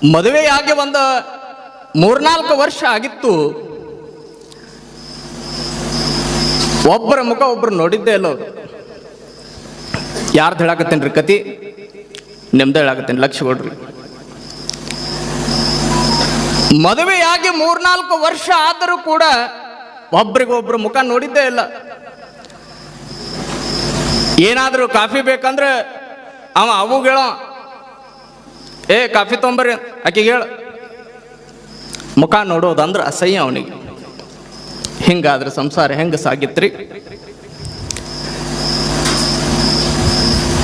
ಮದುವೆಯಾಗಿ ಒಂದು 3-4 ವರ್ಷ ಆಗಿತ್ತು. ಒಬ್ಬರ ಮುಖ ಒಬ್ರು ನೋಡಿದ್ದೇ ಇಲ್ಲ. ಯಾರ್ದು ಹೇಳಾಕತ್ತೇನ್ರಿ ಕತಿ? ನಿಮ್ದು ಹೇಳಾಕತ್ತೇನೆ, ಲಕ್ಷ ಕೊಡ್ರಿ. ಮದುವೆಯಾಗಿ 3-4 ವರ್ಷ ಆದರೂ ಕೂಡ ಒಬ್ರಿಗೊಬ್ರು ಮುಖ ನೋಡಿದ್ದೇ ಇಲ್ಲ. ಏನಾದರೂ ಕಾಫಿ ಬೇಕಂದ್ರೆ ಅವು ಹೇಳೋ, ಏ ಕಾಫಿ ತೊಂಬರ್ರಿ ಆಕೆಗೆ ಹೇಳ. ಮುಖ ನೋಡೋದಂದ್ರೆ ಅಸಹ್ಯ ಅವನಿಗೆ. ಹಿಂಗಾದ್ರೆ ಸಂಸಾರ ಹೆಂಗ ಸಾಗಿತ್ರಿ?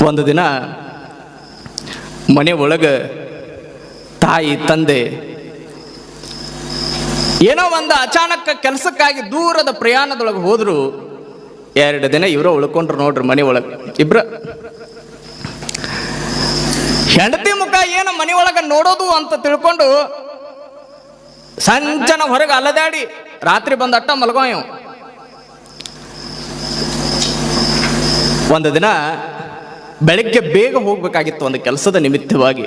ಒಂದು ದಿನ ಮನೆ ಒಳಗೆ ತಾಯಿ ತಂದೆ ಏನೋ ಒಂದು ಅಚಾನಕ್ ಕೆಲಸಕ್ಕಾಗಿ ದೂರದ ಪ್ರಯಾಣದೊಳಗೆ ಹೋದ್ರು. 2 ದಿನ ಇವರ ಉಳ್ಕೊಂಡ್ರು ನೋಡ್ರಿ ಮನೆ ಒಳಗೆ ಇಬ್ರ. ಹೆಂಡತಿ ಮುಖ ಏನು ಮನೆ ಒಳಗೆ ನೋಡೋದು ಅಂತ ತಿಳ್ಕೊಂಡು ಸಂಜನ ಹೊರಗೆ ಅಲದಾಡಿ ರಾತ್ರಿ ಬಂದ ಅಟ್ಟ ಮಲಗೋ ಇವ. ಒಂದು ದಿನ ಬೆಳಗ್ಗೆ ಬೇಗ ಹೋಗ್ಬೇಕಾಗಿತ್ತು ಒಂದು ಕೆಲಸದ ನಿಮಿತ್ತವಾಗಿ.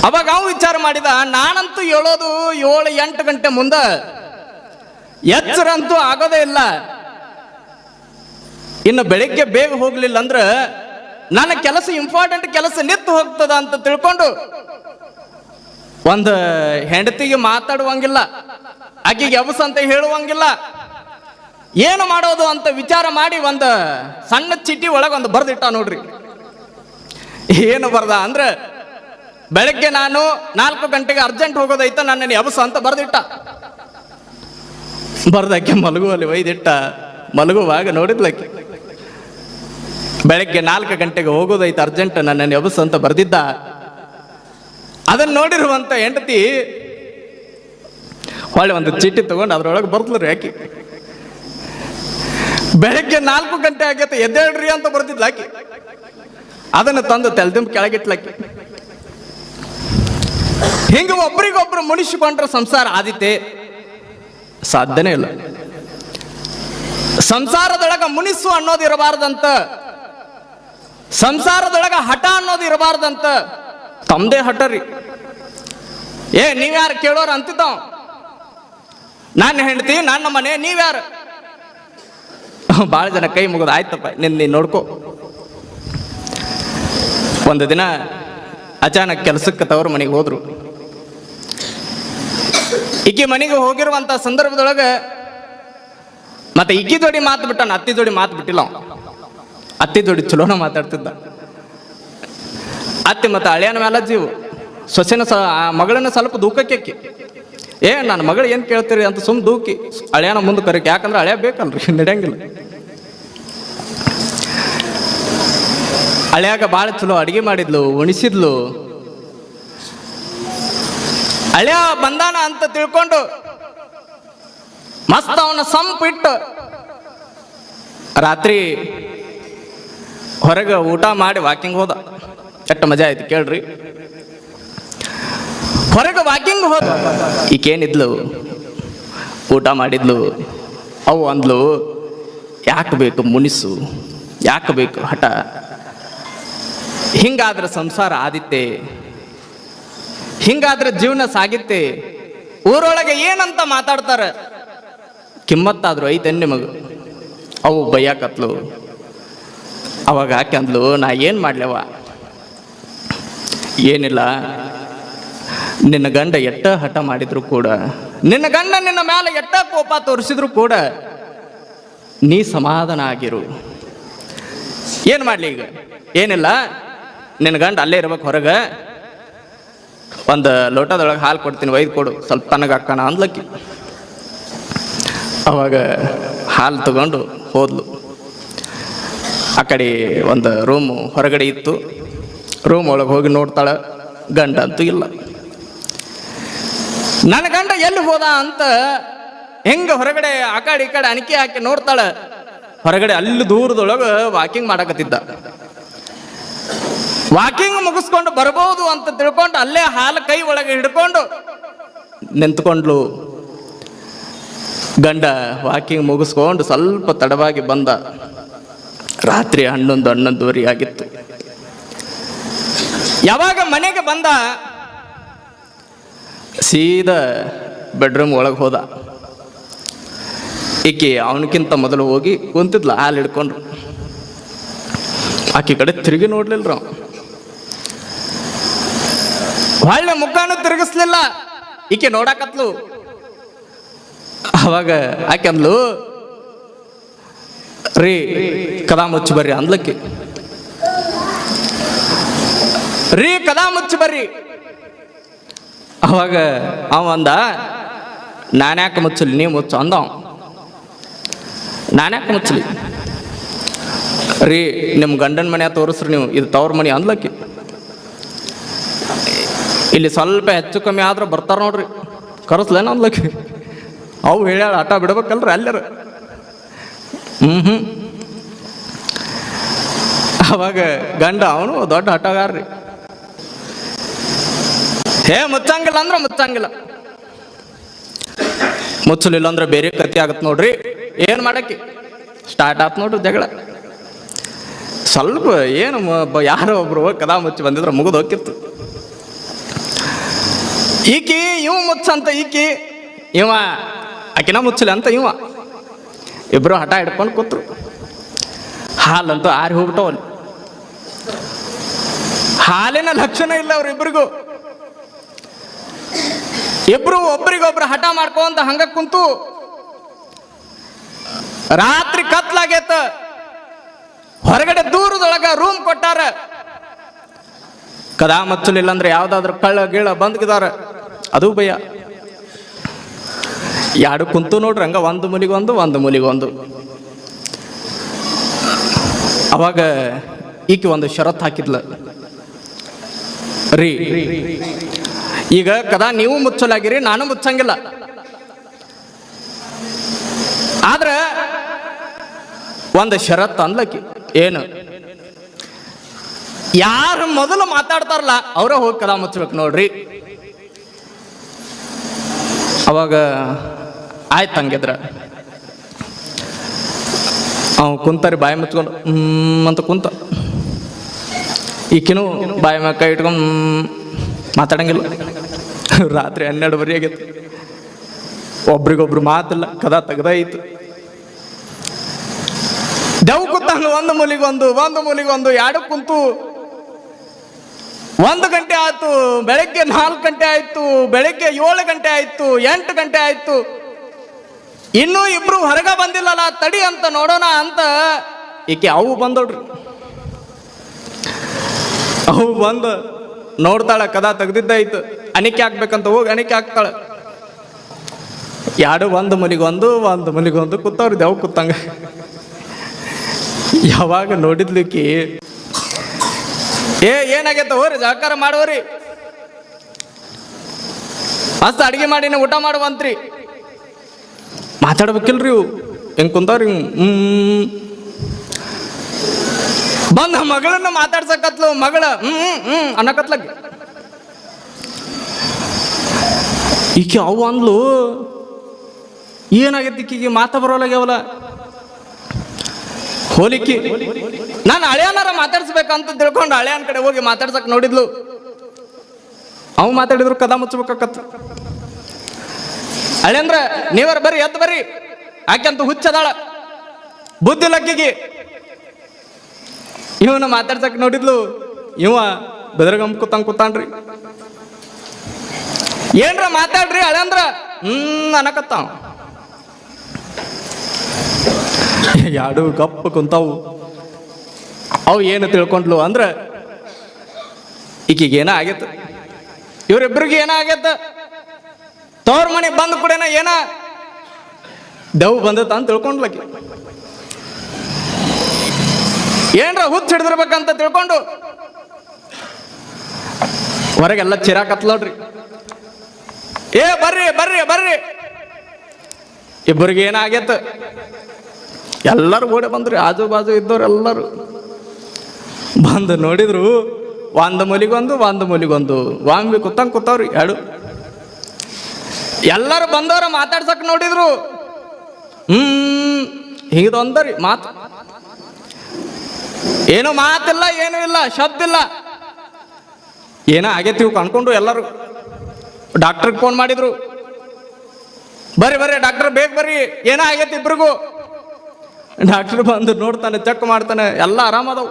ಅವಾಗ ಅವ ವಿಚಾರ ಮಾಡಿದ, ನಾನಂತೂ ಹೇಳೋದು 7-8 ಗಂಟೆ ಮುಂದೆ, ಎಚ್ಚರಂತೂ ಆಗೋದೇ ಇಲ್ಲ. ಇನ್ನು ಬೆಳಿಗ್ಗೆ ಬೇಗ ಹೋಗ್ಲಿಲ್ಲ ಅಂದ್ರೆ ನನ್ನ ಕೆಲಸ, ಇಂಪಾರ್ಟೆಂಟ್ ಕೆಲಸ ನಿಂತು ಹೋಗ್ತದ ಅಂತ ತಿಳ್ಕೊಂಡು ಒಂದು ಹೆಂಡತಿಗೆ ಮಾತಾಡುವಂಗಿಲ್ಲ, ಆಕೆಗೆ ಎಬಸ್ ಅಂತ ಹೇಳುವಂಗಿಲ್ಲ, ಏನು ಮಾಡೋದು ಅಂತ ವಿಚಾರ ಮಾಡಿ ಒಂದು ಸಣ್ಣ ಚೀಟಿ ಒಳಗೆ ಒಂದು ಬರ್ದಿಟ್ಟ ನೋಡ್ರಿ. ಏನು ಬರ್ದ ಅಂದ್ರೆ, ಬೆಳಗ್ಗೆ ನಾನು 4 ಗಂಟೆಗೆ ಅರ್ಜೆಂಟ್ ಹೋಗೋದೈತ, ನನ್ನನ್ನು ಎಬಸ ಅಂತ ಬರ್ದಿಟ್ಟ. ಬರ್ದಾಕೆ ಮಲಗುವಲ್ಲಿ ಒಯ್ದಿಟ್ಟ. ಮಲಗುವಾಗ ನೋಡಿದ್ಲಕ್ಕೆ ಬೆಳಗ್ಗೆ 4 ಗಂಟೆಗೆ ಹೋಗೋದೈತ ಅರ್ಜೆಂಟ್, ನನ್ನನ್ನು ಎಬಸ್ ಅಂತ ಬರ್ದಿದ್ದ. ಅದನ್ನು ನೋಡಿರುವಂತ ಹೆಂಡತಿ ಹೊಳ್ಳಿ ಒಂದು ಚೀಟಿ ತಗೊಂಡು ಅದ್ರೊಳಗೆ ಬರ್ದ್ಲ್ರಿ ಆಕಿ. ಬೆಳಗ್ಗೆ 4 ಗಂಟೆ ಆಗೈತೆ ಎದ್ದೇಳ್ರಿ ಅಂತ ಬರ್ತಿದ್ಲ ಆಕಿ. ಅದನ್ನು ತಂದು ತೆಲ್ದಿಂಬ ಕೆಳಗಿಟ್ಲಕ್ಕಿ. ಹಿಂಗ ಒಬ್ರಿಗೊಬ್ರು ಮುನಿಸಿಕೊಂಡ್ರೆ ಸಂಸಾರ ಆದಿತೆ? ಸಾಧ್ಯನೇ ಇಲ್ಲ. ಸಂಸಾರದೊಳಗ ಮುನಿಸು ಅನ್ನೋದು ಇರಬಾರ್ದಂತ, ಸಂಸಾರದೊಳಗ ಹಠ ಅನ್ನೋದು ಇರಬಾರ್ದಂತ. ತಮ್ಮದೇ ಹಠ ರೀ. ಏ ನೀವ್ಯಾರು ಕೇಳೋರು ಅಂತಿದ್ದಾವ. ನನ್ನ ಹೆಂಡತಿ, ನನ್ನ ಮನೆ, ನೀವ್ಯಾರು? ಭಾಳ ಜನ ಕೈ ಮುಗಿದು ಆಯ್ತಪ್ಪ ನೀನು ನೋಡ್ಕೋ. ಒಂದು ದಿನ ಅಚಾನಕ್ ಕೆಲಸಕ್ಕೆ ತವರು ಮನೆಗೆ ಹೋದ್ರು. ಈಕಿ ಮನೆಗೆ ಹೋಗಿರುವಂತ ಸಂದರ್ಭದೊಳಗೆ ಮತ್ತೆ ಈಕಿ ಜೋಡಿ ಮಾತು ಬಿಟ್ಟ, ಅತ್ತಿ ಜೋಡಿ ಮಾತು ಬಿಟ್ಟಿಲ್ಲ. ಅತ್ತಿ ಜೋಡಿ ಚಲೋನ ಮಾತಾಡ್ತಿದ್ದ. ಅತ್ತಿ ಮತ್ತೆ ಹಳೆಯನ ಮೇಲೆ ಜೀವ, ಸೊಸೆನ ಮಗಳನ್ನ ಸ್ವಲ್ಪ ದೂಕಕ್ಕೆ. ಏ ನನ್ನ ಮಗಳು ಏನು ಕೇಳ್ತೀರಿ ಅಂತ ಸುಮ್ ದೂಕಿ ಹಳೆಯನ ಮುಂದೆ ಕರಿಕೆ. ಯಾಕಂದ್ರೆ ಹಳೆಯ ಬೇಕಲ್ರಿ, ನಡೆಯಂಗಿಲ್ಲ. ಹಳೆಯಾಗ ಭಾಳ ಚಲೋ ಅಡಿಗೆ ಮಾಡಿದ್ಲು, ಉಣಿಸಿದ್ಲು. ಹಳೆಯ ಬಂದಾನ ಅಂತ ತಿಳ್ಕೊಂಡು ಮಸ್ತ್ ಅವನ ಸಂಪಿಟ್ಟು ರಾತ್ರಿ ಹೊರಗೆ ಊಟ ಮಾಡಿ ವಾಕಿಂಗ್ ಹೋದ. ಎಷ್ಟು ಮಜಾ ಆಯ್ತು ಕೇಳ್ರಿ. ಹೊರಗೆ ವಾಕಿಂಗ್ ಹೋದ. ಈಕೇನಿದ್ಲು, ಊಟ ಮಾಡಿದ್ಲು. ಅವು ಅಂದ್ಲು, ಯಾಕೆ ಬೇಕು ಮುನಿಸು, ಯಾಕೆ ಬೇಕು ಹಠ? ಹಿಂಗಾದ್ರೆ ಸಂಸಾರ ಆದಿತ್ತೆ, ಹಿಂಗಾದ್ರೆ ಜೀವನ ಸಾಗಿತ್ತೆ. ಊರೊಳಗೆ ಏನಂತ ಮಾತಾಡ್ತಾರೆ, ಕಿಮ್ಮತ್ತಾದ್ರು ಐತೆ ನಿಮಗ? ಅವು ಬೈಯಾಕತ್ಲು. ಅವಾಗ ಆಕೆ ಅಂದ್ಲು, ನಾ ಏನು ಮಾಡ್ಲವ? ಏನಿಲ್ಲ, ನಿನ್ನ ಗಂಡ ಎಟ್ಟ ಹಠ ಮಾಡಿದ್ರು ಕೂಡ, ನಿನ್ನ ಗಂಡ ನಿನ್ನ ಮೇಲೆ ಎಟ್ಟ ಕೋಪ ತೋರಿಸಿದ್ರು ಕೂಡ ನೀ ಸಮಾಧಾನ ಆಗಿರು. ಏನು ಮಾಡಲಿ ಈಗ? ಏನಿಲ್ಲ, ನಿನ್ನ ಗಂಡ ಅಲ್ಲೇ ಇರ್ಬೇಕು ಹೊರಗೆ. ಒಂದು ಲೋಟದೊಳಗೆ ಹಾಲು ಕೊಡ್ತೀನಿ, ಒಯ್ದು ಕೊಡು, ಸ್ವಲ್ಪ ತನಗೆ ಹಾಕೋಣ ಅಂದ್ಲಕ್ಕಿ. ಅವಾಗ ಹಾಲು ತಗೊಂಡು ಹೋದ್ಲು. ಆ ಕಡೆ ಒಂದು ರೂಮು ಹೊರಗಡೆ ಇತ್ತು. ರೂಮ್ ಒಳಗೆ ಹೋಗಿ ನೋಡ್ತಾಳೆ, ಗಂಡ ಅಂತೂ ಇಲ್ಲ. ನನ್ನ ಗಂಡ ಎಲ್ಲಿ ಹೋದ ಅಂತ ಹೆಂಗೆ ಹೊರಗಡೆ ಆ ಕಡೆ ಈ ಕಡೆ ಅಣಿಕೆ ಹಾಕಿ ನೋಡ್ತಾಳೆ. ಹೊರಗಡೆ ಅಲ್ಲಿ ದೂರದೊಳಗೆ ವಾಕಿಂಗ್ ಮಾಡಕತ್ತಿದ್ದ. ವಾಕಿಂಗ್ ಮುಗಿಸ್ಕೊಂಡು ಬರ್ಬೋದು ಅಂತ ತಿಳ್ಕೊಂಡು ಅಲ್ಲೇ ಹಾಲು ಕೈ ಒಳಗೆ ಹಿಡ್ಕೊಂಡು ನಿಂತ್ಕೊಂಡ್ಲು. ಗಂಡ ವಾಕಿಂಗ್ ಮುಗಿಸ್ಕೊಂಡು ಸ್ವಲ್ಪ ತಡವಾಗಿ ಬಂದ. ರಾತ್ರಿ 11-11:30 ಆಗಿತ್ತು. ಯಾವಾಗ ಮನೆಗೆ ಬಂದ ಸೀದಾ ಬೆಡ್ರೂಮ್ ಒಳಗೆ ಹೋದ. ಈಕೆ ಅವನಕ್ಕಿಂತ ಮೊದಲು ಹೋಗಿ ಕುಂತಿದ್ಲ, ಹಾಲು ಹಿಡ್ಕೊಂಡ್ರು. ಆಕೆ ಕಡೆ ತಿರುಗಿ ನೋಡ್ಲಿಲ್ರ. ಒಳ್ಳೆ ಮುಖಾನು ತಿರುಗಿಸ್ಲಿಲ್ಲ. ಈಕೆ ನೋಡಾಕತ್ಲು. ಅವಾಗ ಆಕೆ ಅಂದ್ಲು, ರೀ ಕದಾ ಮುಚ್ಚಿ ಬರ್ರಿ ಅಂದ್ಲಕ್ಕೆ. ರೀ ಕದಾ ಮುಚ್ಚಿ ಬರ್ರಿ. ಅವಾಗ ಅವ ಅಂದ, ನಾನ್ಯಾಕೆ ಮುಚ್ಚಲಿ, ನೀವು ಮುಚ್ಚು ಅಂದ. ನಾನ್ಯಾಕೆ ಮುಚ್ಚಲಿ? ರೀ ನಿಮ್ಮ ಗಂಡನ ಮನೆ ತೋರಿಸ್ರಿ ನೀವು, ಇದು ತವ್ರ ಮನೆ ಅಂದ್ಲಕ್ಕೆ. ಇಲ್ಲಿ ಸ್ವಲ್ಪ ಹೆಚ್ಚು ಕಮ್ಮಿ ಆದ್ರೆ ಬರ್ತಾರ ನೋಡ್ರಿ, ಕರೆಸ್ಲೇನ ಅಂದ್ಲಕ್ಕೆ. ಅವು ಹೇಳ್ಯಾಳ, ಆಟ ಬಿಡ್ಬೇಕಲ್ರಿ ಅಲ್ಲಾರ. ಅವಾಗ ಗಂಡ ಅವನು ದೊಡ್ಡ ಆಟಗಾರ್ರಿ. ಮುಚ್ಚಂಗಿಲ್ಲ ಅಂದ್ರೆ ಮುಚ್ಚಂಗಿಲ್ಲ, ಮುಚ್ಚಲಿಲ್ಲ ಅಂದ್ರೆ ಬೇರೆ ಕತಿ ಆಗತ್ ನೋಡ್ರಿ. ಏನ್ ಮಾಡಕ್ಕೆ ಸ್ಟಾರ್ಟ್ ಆತ್ ನೋಡ್ರಿ ಜಗಳ. ಸ್ವಲ್ಪ ಏನು ಯಾರೋ ಒಬ್ರು ಕದಾ ಮುಚ್ಚಿ ಬಂದಿದ್ರೆ ಮುಗಿದು ಹೋಗಿತ್ತು. ಈಕಿ ಇವ ಮುಚ್ಚಂತ ಈಕಿ, ಇವ ಆಕಿನ ಮುಚ್ಚಲಿ ಅಂತ ಇವ. ಇಬ್ರು ಹಠ ಹಿಡ್ಕೊಂಡು ಕೂತ್ರು. ಹಾಲಂತೂ ಆರಿ ಹೋಗ್ಬಿಟ್ಟವಲ್ಲಿ. ಹಾಲಿನ ಲಕ್ಷಣ ಇಲ್ಲ ಅವ್ರಿಬ್ರಿಗೂ. ಇಬ್ರು ಒಬ್ರಿಗೊಬ್ರು ಹಠ ಮಾಡ್ಕೊಂತ ಹಂಗ ಕುಂತು ರಾತ್ರಿ ಕತ್ಲಾಗೇತ. ಹೊರಗಡೆ ದೂರದೊಳಗ ರೂಮ್ ಕೊಟ್ಟಾರ. ಕದಾ ಮುಚ್ಚಲಿಲ್ಲ ಅಂದ್ರೆ ಯಾವ್ದಾದ್ರು ಕಳ್ಳ ಗೀಳ ಬಂದ್ಗಿದಾರ, ಅದು ಭಯ. ಎರಡು ಕುಂತು ನೋಡ್ರಿ ಹಂಗ, ಒಂದು ಮೂಲಿಗೊಂದು ಒಂದು ಮೂಲಿಗೊಂದು. ಅವಾಗ ಈಕೆ ಒಂದು ಷರತ್ ಹಾಕಿದ್ಲ, ರೀ ಈಗ ಕದಾ ನೀವು ಮುಚ್ಚಲಾಗಿರಿ, ನಾನು ಮುಚ್ಚಂಗಿಲ್ಲ. ಆದ್ರೆ ಒಂದು ಷರತ್ ಅಂದ್ಲಕ್ಕಿ. ಏನು? ಯಾರು ಮೊದಲು ಮಾತಾಡ್ತಾರಲ್ಲ ಅವರೇ ಹೋಗಿ ಕದಾ ಮುಚ್ಚಬೇಕು ನೋಡ್ರಿ. ಅವಾಗ ಆಯ್ತು ಹಂಗಿದ್ರ. ಅವ್ ಕುಂತಾರಿ ಬಾಯಿ ಮುಚ್ಕೊಂಡು ಅಂತ ಕುಂತ. ಈಕಿನೂ ಬಾಯಿ ಮ್ಯಾಗ ಕೈ ಇಟ್ಕೊಂಡು ಮಾತಾಡಂಗಿಲ್ಲ. ರಾತ್ರಿ 12 ಆಗೈತಿ. ಒಬ್ರಿಗೊಬ್ರು ಮಾತಿಲ್ಲ, ಕದಾ ತೆಗ್ದಾಯ್ತು. ದೆವ್ ಕೂತಂಗ ಒಂದು ಮೂಲಿಗೊಂದು ಒಂದು ಮೂಲಿಗೊಂದು ಎರಡು ಕುಂತು 1 ಗಂಟೆ ಆಯ್ತು, ಬೆಳಗ್ಗೆ 4 ಗಂಟೆ ಆಯ್ತು, ಬೆಳಗ್ಗೆ 7 ಗಂಟೆ ಆಯ್ತು, 8 ಗಂಟೆ ಆಯ್ತು. ಇನ್ನೂ ಇಬ್ರು ಹೊರಗ ಬಂದಿಲ್ಲಲ್ಲ, ತಡಿ ಅಂತ ನೋಡೋಣ ಅಂತ ಈಕೆ ಅವು ಬಂದೋಡ್ರಿ. ಅವು ಬಂದ ನೋಡ್ತಾಳ, ಕದಾ ತೆಗ್ದಿದ್ದಾಯ್ತು. ಅನಿಕೆ ಹಾಕ್ಬೇಕಂತ ಹೋಗಿ ಅನಿಕೆ ಹಾಕ್ತಾಳ. ಎರಡು ಒಂದು ಮೂಲಿಗೊಂದು ಒಂದು ಮೂಲಿಗೊಂದು ಕೂತವ್ರಿ ದೆವ್ ಕೂತಂಗ. ಯಾವಾಗ ನೋಡಿದ್ಲಿಕ್ಕಿ, ಏನಾಗೈತ ಹೋರಿ ಜಳಕಾರ ಮಾಡೋರಿ, ಮಸ್ತ್ ಅಡಿಗೆ ಮಾಡಿನ ಊಟ ಮಾಡುವಂತ್ರಿ. ಮಾತಾಡ್ಬೇಕಿಲ್ರಿ ಇವು. ಹೆಂಗ್ ಕುಂತಾವ್ರಿ ಬಂದ ಮಗಳನ್ನ ಮಾತಾಡ್ಸಕತ್ಲು. ಮಗಳ ಅನ್ನಕತ್ಲಕ್ಕೆ. ಈಕೆ ಅವು ಅಂದ್ಲು, ಏನಾಗೈತಿ ಈಕಿಗೆ ಮಾತಾ ಬರೋಲಾಗ್ಯಾವಲ್ಲ. ಹೋಲಿಕ್ಕಿ ನಾನು ಹಳೆಯನಾರ ಮಾತಾಡ್ಸ್ಬೇಕಂತ ತಿಳ್ಕೊಂಡು ಹಳೆಯನ ಕಡೆ ಹೋಗಿ ಮಾತಾಡ್ಸಕ್ ನೋಡಿದ್ಲು. ಅವು ಮಾತಾಡಿದ್ರು ಕದಾ ಮುಚ್ಚಬೇಕತ್ತ. ಹಳೆ ಅಂದ್ರ ನೀವರ ಬರ್ರಿ, ಎದ್ದು ಬರ್ರಿ, ಆಕೆಂತ ಹುಚ್ಚದಾಳ, ಬುದ್ಧಿ ಲಕ್ಕಿಗೆ. ಇವನ ಮಾತಾಡ್ಸಕ್ ನೋಡಿದ್ಲು. ಇವ ಬೆದರ್ಗಂಬ ಕೂತಂಗ್ ಕೂತಾನ್ರಿ. ಏನ್ರ ಮಾತಾಡ್ರಿ ಹಳೆ ಅಂದ್ರ ಅನ್ನಕತ್ತಾವ. ಎರಡು ಗಪ್ಪ ಕುಂತಾವು. ಅವು ಏನು ತಿಳ್ಕೊಂಡ್ಲು ಅಂದ್ರ ಈಕಿಗೆ ಏನ ಆಗೈತ, ಇವ್ರಿಬ್ರಿಗೆ ಏನ ಆಗೈತ. ತವ್ರ ಮನೆ ಬಂದ ಕೂಡೇನ ಏನ ದೆವ್ ಬಂದತ್ತ ಅಂತ ತಿಳ್ಕೊಂಡ್ಲಕ್ಕಿ. ಏನ್ರ ಹುಚ್ಚ ಹಿಡಿದಿರ್ಬೇಕಂತ ತಿಳ್ಕೊಂಡು ಹೊರಗೆಲ್ಲ ಚಿರಾಕತ್ಲೋಡ್ರಿ. ಬರ್ರಿ ಬರ್ರಿ ಬರ್ರಿ. ಇಬ್ಬರಿಗೆ ಏನಾಗೈತ, ಎಲ್ಲರೂ ಓಡಿ ಬಂದ್ರಿ. ಆಜು ಬಾಜು ಇದ್ದವ್ರು ಎಲ್ಲರೂ ಬಂದು ನೋಡಿದ್ರು. ಒಂದು ಮೂಲಿಗೊಂದು ಒಂದು ಮೂಲಿಗೊಂದು ವಾಂಬಿ ಕೂತಂಗ್ ಕೂತಾವ್ರಿ ಎರಡು. ಎಲ್ಲರೂ ಬಂದವ್ರ ಮಾತಾಡ್ಸಕ್ ನೋಡಿದ್ರು. ಹಿಂಗದೊಂದರಿ ಮಾತು. ಏನು ಮಾತಿಲ್ಲ, ಏನು ಇಲ್ಲ, ಶಬ್ದ ಇಲ್ಲ. ಏನೋ ಆಗೈತಿ ಇವು ಅನ್ಕೊಂಡು ಎಲ್ಲರೂ ಡಾಕ್ಟ್ರಿಗೆ ಫೋನ್ ಮಾಡಿದ್ರು, ಬರ್ರಿ ಡಾಕ್ಟರ್ ಬೇಗ ಬರ್ರಿ, ಏನೋ ಆಗೈತಿ ಇಬ್ರಿಗೂ. ಡಾಕ್ಟರ್ ಬಂದು ನೋಡ್ತಾನೆ, ಚೆಕ್ ಮಾಡ್ತಾನೆ, ಎಲ್ಲ ಆರಾಮದವು.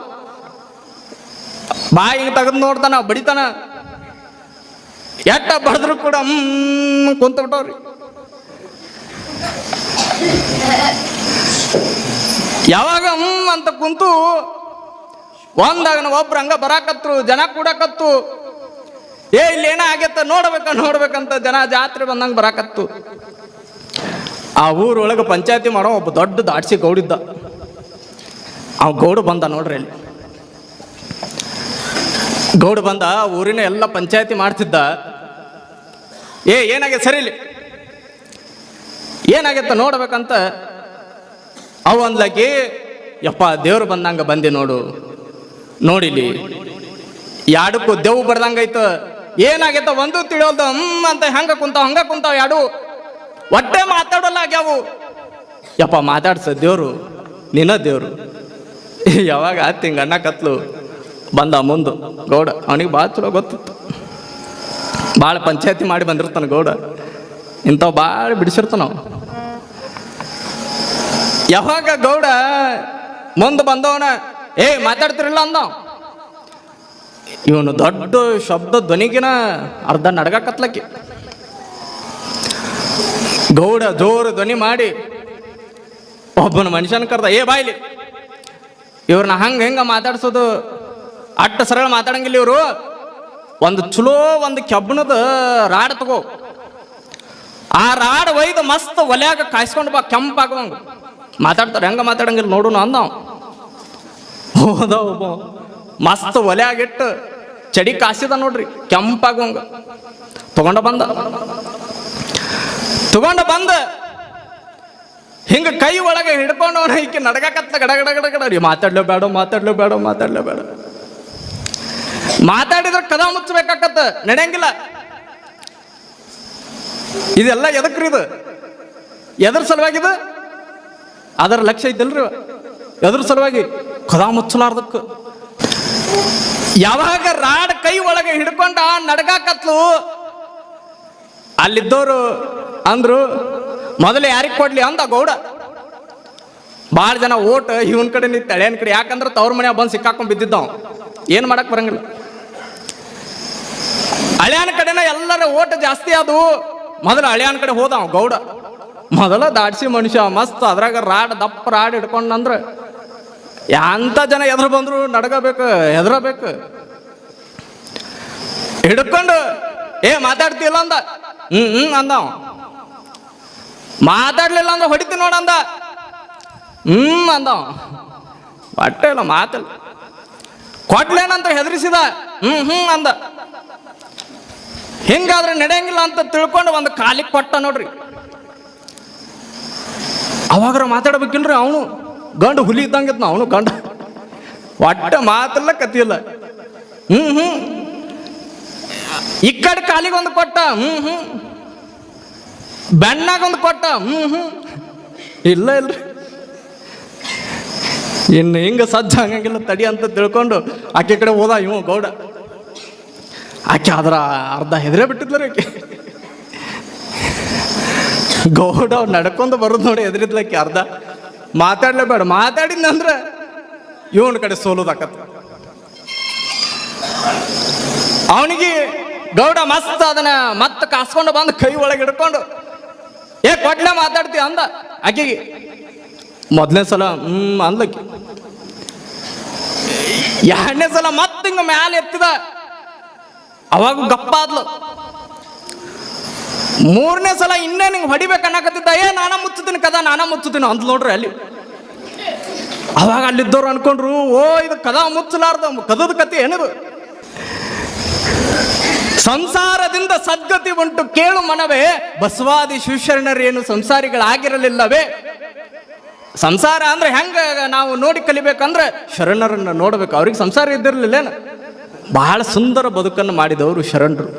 ಬಾಯಿಗೆ ತೆಗೆದು ನೋಡ್ತಾನ, ಬಡಿತಾನ. ಎಟ್ಟ ಬಡಿದ್ರು ಕೂಡ ಕುಂತ ಬಿಟ್ಟವ್ರಿ. ಯಾವಾಗ ಅಂತ ಕುಂತು ಒಂದಾಗ ಒಬ್ರು ಹಂಗ ಬರಾಕತ್ರು, ಜನ ಕೂಡಕತ್ತು. ಇಲ್ಲಿ ಏನ ಆಗತ್ತ ನೋಡ್ಬೇಕಂತ ಜನ ಜಾತ್ರೆ ಬಂದಂಗ ಬರಾಕತ್ತು. ಆ ಊರೊಳಗೆ ಪಂಚಾಯತಿ ಮಾಡೋ ಒಬ್ಬ ದೊಡ್ಡ ದಾಡ್ಸಿ ಗೌಡಿದ್ದ. ಅವ ಗೌಡ ಬಂದ ನೋಡ್ರಿ. ಅಲ್ಲಿ ಗೌಡ ಬಂದ, ಊರಿನ ಎಲ್ಲ ಪಂಚಾಯತಿ ಮಾಡ್ತಿದ್ದ. ಏನಾಗೈತೆ ಸರಿ ಇಲ್ಲಿ, ಏನಾಗೈತ ನೋಡ್ಬೇಕಂತ ಅವ ಅಂದ್ಲಾಕಿ, ಯಪ್ಪ ದೇವ್ರು ಬಂದಂಗ ಬಂದಿ ನೋಡಿಲಿ, ಯಾಡಕ್ಕೂ ದೇವ್ ಬರ್ದಂಗೈತ. ಏನಾಗೈತ ಒಂದು ತಿಳಿಯೋಲ್ದು. ಅಂತ ಹಂಗ ಕುಂತಾವ ಯಾಡು ಒಟ್ಟೆ ಮಾತಾಡೋಲ್ಲ ಆಗ್ಯಾವು. ಯಪ್ಪ ಮಾತಾಡ್ಸ ದೇವ್ರು, ನಿನ್ನ ದೇವ್ರು. ಯಾವಾಗ ಆತ್ ಹಿಂಗ ಅಣ್ಣ ಕತ್ಲು ಬಂದ ಮುಂದು ಗೌಡ. ಅವನಿಗೆ ಭಾಳ ಚಲೋ ಗೊತ್ತಿತ್ತು, ಭಾಳ ಪಂಚಾಯತಿ ಮಾಡಿ ಬಂದಿರ್ತಾನ ಗೌಡ. ಇಂಥವು ಭಾಳ ಬಿಡಿಸಿರ್ತಾನ ನಾವು. ಯಾವಾಗ ಗೌಡ ಮುಂದೆ ಬಂದವನ ಮಾತಾಡ್ತಿರಲ್ಲ ಅಂದವ. ಇವನು ದೊಡ್ಡ ಶಬ್ದ ಧ್ವನಿಗಿನ ಅರ್ಧ ನಡಗಕತ್ಲಕ್ಕಿ. ಗೌಡ ಜೋರು ಧ್ವನಿ ಮಾಡಿ ಒಬ್ಬನ ಮನುಷ್ಯನ ಕರ್ದ, ಬಾಯ್ಲಿ ಇವ್ರನ್ನ ಹೆಂಗ ಮಾತಾಡ್ಸೋದು, ಅಟ್ಟ ಸರಳ ಮಾತಾಡಂಗಿಲ್ಲ ಇವರು. ಒಂದು ಚಲೋ ಒಂದು ಕೆಬ್ಬಣದ ರಾಡ್ ತಗೋ, ಆ ರಾಡ್ ಒಯ್ದು ಮಸ್ತ್ ಒಲೆಯಾಗ ಕಾಯಿಸ್ಕೊಂಡು ಬಾ, ಕೆಂಪಾಗುವಂಗ ಮಾತಾಡ್ತಾರೆ. ಹೆಂಗ ಮಾತಾಡಂಗಿಲ್ಲ ನೋಡು ಅಂದವ. ಹೋದ ಒಬ್ಬ ಮಸ್ತ್ ಒಲೆಯಾಗಿಟ್ಟು ಚಡಿ ಕಾಸಿದ ನೋಡ್ರಿ, ಕೆಂಪಾಗುವಂಗ ತಗೊಂಡ ಬಂದ ಹಿಂಗ ಕೈ ಒಳಗೆ ಹಿಡ್ಕೊಂಡವನ ಈಕೆ ನಡಗಕತ್ತ ಗಡಗಡ. ಮಾತಾಡ್ಲೇಬೇಡ. ಮಾತಾಡಿದ್ರೆ ಕದ ಮುಚ್ಚಬೇಕಾಕತ್ತ, ನಡೆಯಂಗಿಲ್ಲ. ಇದೆಲ್ಲ ಎದಕ್ರಿ? ಇದು ಎದ್ರ ಸಲುವಾಗಿದು? ಅದರ ಲಕ್ಷ್ಯ ಇದ್ದಲ್ರಿ. ಎದ್ರ ಸಲುವಾಗಿ? ಕದ ಮುಚ್ಚಲಾರ್ದಕ್ಕ. ಯಾವಾಗ ರಾಡ್ ಕೈ ಒಳಗೆ ಹಿಡ್ಕೊಂಡ ನಡಗಾಕತ್ಲು, ಅಲ್ಲಿದ್ದವರು ಅಂದ್ರು ಮೊದಲು ಯಾರಿಗೆ ಕೊಡ್ಲಿ ಅಂದ ಗೌಡ. ಭಾಳ ಜನ ಓಟ್ ಇವನ್ ಕಡೆ ನಿಂತ ಹಳೆಯನ್ ಕಡೆ. ಯಾಕಂದ್ರೆ ತವ್ರ ಮನೆ ಬಂದು ಸಿಕ್ಕಾಕೊಂಡ್ ಬಿದ್ದಿದ್ದಾವ, ಏನ್ ಮಾಡಕ್ ಬರಂಗಿಲ್ಲ. ಹಳೆಯನ ಕಡೆನ ಎಲ್ಲರ ಓಟ್ ಜಾಸ್ತಿ ಆದವು. ಮೊದಲು ಹಳೆಯನ ಕಡೆ ಹೋದವ ಗೌಡ. ಮೊದಲ ದಾಡ್ಸಿ ಮನುಷ್ಯ ಮಸ್ತ್. ಅದ್ರಾಗ ರಾಡ್ ದಪ್ಪ ರಾಡ್ ಹಿಡ್ಕೊಂಡಂದ್ರ ಎಂತ ಜನ ಎದುರು ಬಂದ್ರು ನಡಗಬೇಕು, ಹೆದರಬೇಕು. ಹಿಡ್ಕೊಂಡು ಮಾತಾಡ್ತಿಲ್ಲ ಅಂದ. ಅಂದವ. ಮಾತಾಡ್ಲಿಲ್ಲ ಅಂದ್ರೆ ಹೊಡಿತಿ ನೋಡಂದ. ಅಂದವ. ಹೊಟ್ಟೆ ಇಲ್ಲ, ಮಾತಲ್ಲ. ಕೊಡ್ಲೇನಂತ ಹೆದರಿಸಿದ. ಅಂದ. ಹಿಂಗಾದ್ರೆ ನಡೆಯಂಗಿಲ್ಲ ಅಂತ ತಿಳ್ಕೊಂಡು ಒಂದು ಕಾಲಿಗೆ ಕೊಟ್ಟ ನೋಡ್ರಿ. ಅವಾಗ್ರ ಮಾತಾಡ್ಬೇಕಿಲ್ರಿ. ಅವನು ಗಂಡು ಹುಲಿ ಇದ್ದಂಗಿದ್ನ. ಅವನು ಗಂಡ ಒಟ್ಟ ಮಾತಲ್ಲ, ಕತಿಯಿಲ್ಲ. ಈ ಕಡೆ ಕಾಲಿಗೆ ಒಂದು ಕೊಟ್ಟ, ಬೆಣ್ಣಾಗ ಒಂದು ಕೊಟ್ಟ, ಇಲ್ರಿ ಇನ್ನು ಹಿಂಗ ಸಜ್ಜ ಹಂಗಂಗಿಲ್ಲ ತಡಿ ಅಂತ ತಿಳ್ಕೊಂಡು ಆಕೆ ಕಡೆ ಹೋದ ಇವ ಗೌಡ. ಆಕೆ ಅದ್ರ ಅರ್ಧ ಹೆದರೇ ಬಿಟ್ಟಿದ್ಲ ಆಕೆ. ಗೌಡ ನಡ್ಕೊಂಡು ಬರೋದು ನೋಡಿ ಎದುರಿದ್ಲಕ್ಕೆ ಅರ್ಧ. ಮಾತಾಡ್ಲೇಬೇಡ. ಮಾತಾಡಿದ್ನಂದ್ರೆ ಇವನ ಕಡೆ ಸೋಲೋದಾಕತ್ತ. ಅವನಿಗೆ ಗೌಡ ಮಸ್ತ್ ಅದನ್ನ ಮತ್ತೆ ಕಾಸ್ಕೊಂಡು ಬಂದು ಕೈ ಒಳಗೆ ಹಿಡ್ಕೊಂಡು ಕೊಟ್ಲೆ ಮಾತಾಡ್ತಿ ಅಂದ ಆಕೆಗೆ. ಮೊದಲನೇ ಸಲ ಅಂದ್ಲಕ್ಕಿ. ಎರಡನೇ ಸಲ ಮತ್ತೆ ಹಿಂಗ ಮ್ಯಾಲೆ ಎತ್ತಿದ. ಅವಾಗ ಗಪ್ಪ ಆದ್ಲು. ಮೂರನೇ ಸಲ ಇನ್ನೇ ನಿಂಗೆ ಹೊಡಿಬೇಕು ಅನ್ನಕತ್ತಿದ್ದ. ನಾನ ಮುಚ್ಚುತ್ತೀನಿ ಅಂದ್ ನೋಡ್ರಿ ಅಲ್ಲಿ. ಅವಾಗ ಅಲ್ಲಿದ್ದವ್ರು ಅನ್ಕೊಂಡ್ರು, ಇದು ಕದ ಮುಚ್ಚಲಾರ್ದ ಕದದ ಕತೆ ಏನದು. ಸಂಸಾರದಿಂದ ಸದ್ಗತಿ ಉಂಟು ಕೇಳು ಮನವೇ, ಬಸವಾದಿ ಶಿವಶರಣರೇನು ಸಂಸಾರಿಗಳಾಗಿರಲಿಲ್ಲವೇ. ಸಂಸಾರ ಅಂದ್ರೆ ಹೆಂಗ ನಾವು ನೋಡಿ ಕಲಿಬೇಕಂದ್ರೆ ಶರಣರನ್ನ ನೋಡ್ಬೇಕು. ಅವ್ರಿಗೆ ಸಂಸಾರ ಇದ್ದಿರ್ಲಿಲ್ಲೇನು. ಬಹಳ ಸುಂದರ ಬದುಕನ್ನು ಮಾಡಿದವರು ಶರಣರು.